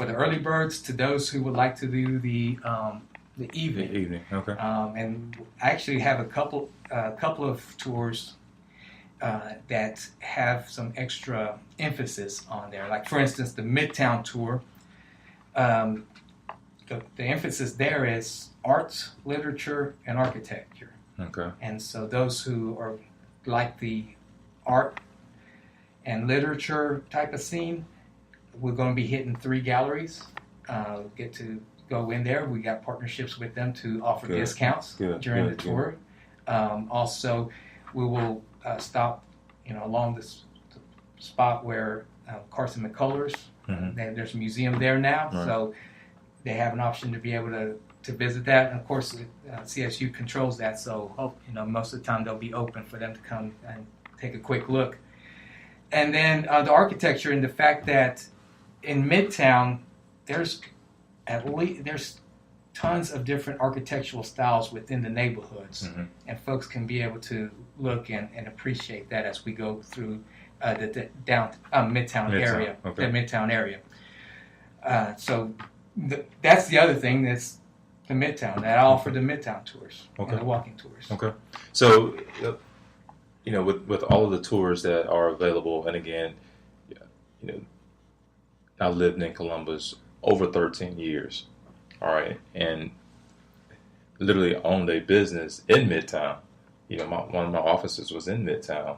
for the early birds to those who would like to do the evening. The evening, okay. And I actually have a couple of tours that have some extra emphasis on there. Like, for instance, the Midtown tour. The emphasis there is arts, literature, and architecture. Okay. And so those who are like the art and literature type of scene, we're going to be hitting 3 galleries. Get to go in there. We got partnerships with them to offer discounts during the tour. Also, we will stop, along this spot where Carson McCullers. There's a museum there now, so they have an option to be able to visit that. And of course, CSU controls that, so most of the time they'll be open for them to come and take a quick look. And then the architecture and the fact that in Midtown there's tons of different architectural styles within the neighborhoods, and folks can be able to look and appreciate that as we go through the Midtown area, the Midtown area. So that's the other thing. That's the Midtown. That I offer the Midtown tours and the walking tours. Okay. So, with all of the tours that are available, and again, I lived in Columbus over 13 years. All right, and literally owned a business in Midtown. One of my offices was in Midtown.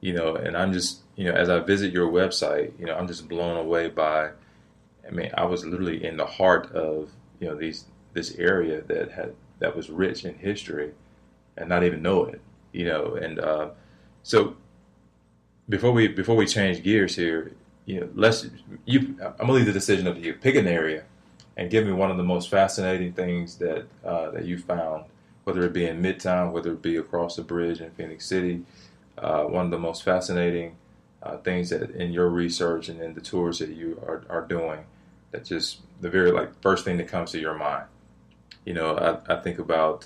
And I'm just, as I visit your website, I'm just blown away by. I was literally in the heart of, this area that was rich in history, and not even know it. And so before we change gears here, I'm gonna leave the decision up to you. Pick an area and give me one of the most fascinating things that you found, whether it be in Midtown, whether it be across the bridge in Phenix City. One of the most fascinating things that in your research and in the tours that you are doing, that just the very first thing that comes to your mind. I think about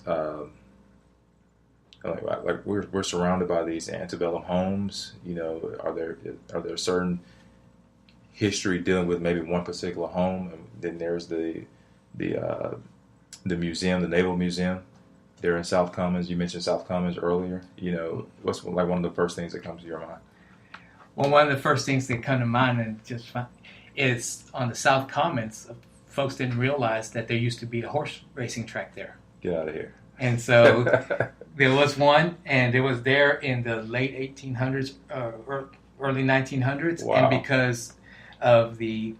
we're surrounded by these antebellum homes. Are there certain history dealing with maybe one particular home, and then there's the museum, the Naval Museum. They're in South Commons. You mentioned South Commons earlier. What's one of the first things that comes to your mind? Well, one of the first things that come to mind is on the South Commons. Folks didn't realize that there used to be a horse racing track there. Get out of here. And so there was one, and it was there in the late 1800s, early 1900s. Wow. And because of the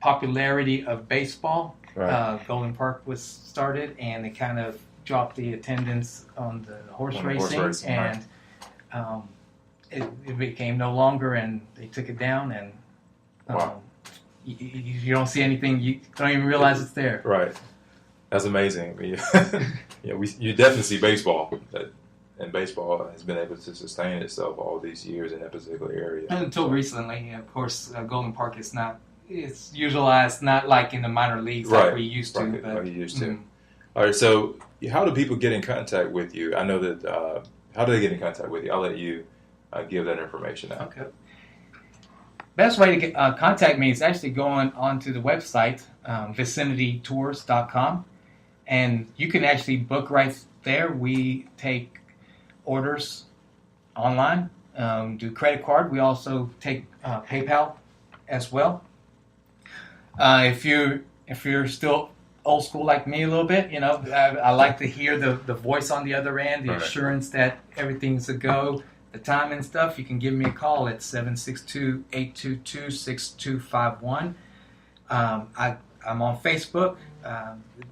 popularity of baseball, Golden Park was started, and they kind of dropped the attendance on the horse racing, and it became no longer, and they took it down, and you don't see anything, you don't even realize it's there. Right. That's amazing. You definitely see baseball, and baseball has been able to sustain itself all these years in that particular area. And until recently, of course, Golden Park is not, it's utilized not like in the minor leagues like we used to. Like you used to. All right, so how do people get in contact with you? I know that, how do they get in contact with you? I'll let you give that information out. Okay. Best way to contact me is actually going onto the website, VICINITYTOURS.com, and you can actually book right there. We take orders online, do credit card. We also take PayPal as well. If you're still old school like me a little bit, I like to hear the voice on the other end, the assurance that everything's a go. The time and stuff, you can give me a call at 762-822-6251. I'm on Facebook.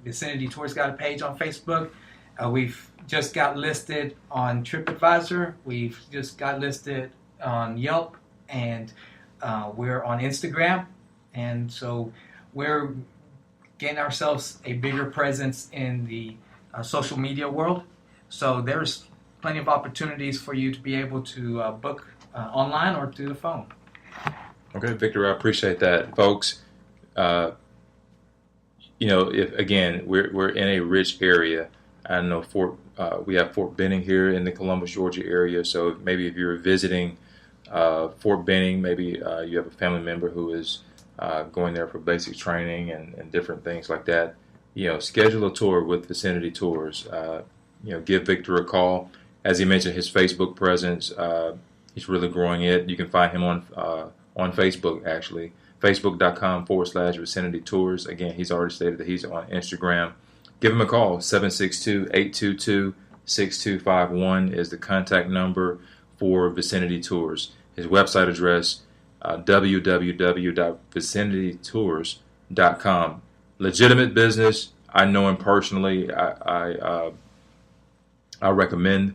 Vicinity Tours got a page on Facebook. We've just got listed on TripAdvisor. We've just got listed on Yelp, and we're on Instagram. And so we're getting ourselves a bigger presence in the social media world. So there's plenty of opportunities for you to be able to book online or through the phone. Okay, Victor, I appreciate that, folks. If again we're in a rich area. I know we have Fort Benning here in the Columbus, Georgia area. So maybe if you're visiting Fort Benning, maybe you have a family member who is going there for basic training and different things like that, schedule a tour with Vicinity Tours. Give Victor a call. As he mentioned, his Facebook presence, he's really growing it. You can find him on Facebook, actually, facebook.com/Vicinity Tours. Again, he's already stated that he's on Instagram. Give him a call. 762-822-6251 is the contact number for Vicinity Tours. His website address, www.vicinitytours.com. Legitimate business. I know him personally. I recommend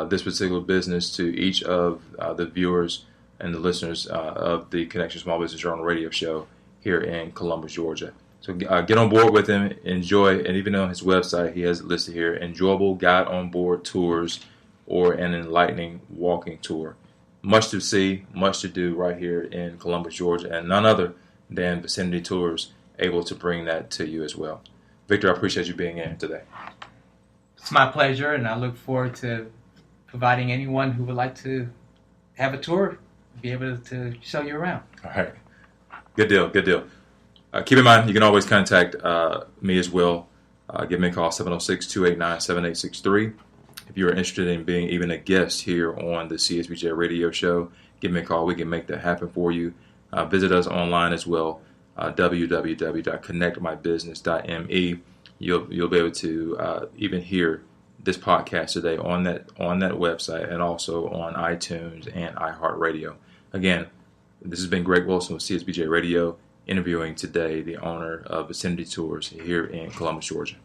this particular business to each of the viewers and the listeners of the Connection Small Business Journal radio show here in Columbus, Georgia. So get on board with him, enjoy, and even on his website, he has it listed here, enjoyable guide on board tours or an enlightening walking tour. Much to see, much to do right here in Columbus, Georgia, and none other than Vicinity Tours able to bring that to you as well. Victor, I appreciate you being in today. It's my pleasure, and I look forward to providing anyone who would like to have a tour, be able to show you around. All right. Good deal. Keep in mind, you can always contact me as well. Give me a call, 706-289-7863. If you're interested in being even a guest here on the CSBJ radio show, give me a call. We can make that happen for you. Visit us online as well, www.connectmybusiness.me. You'll be able to even hear this podcast today on that website and also on iTunes and iHeartRadio. Again, this has been Greg Wilson with CSBJ Radio, interviewing today the owner of Vicinity Tours here in Columbus, Georgia.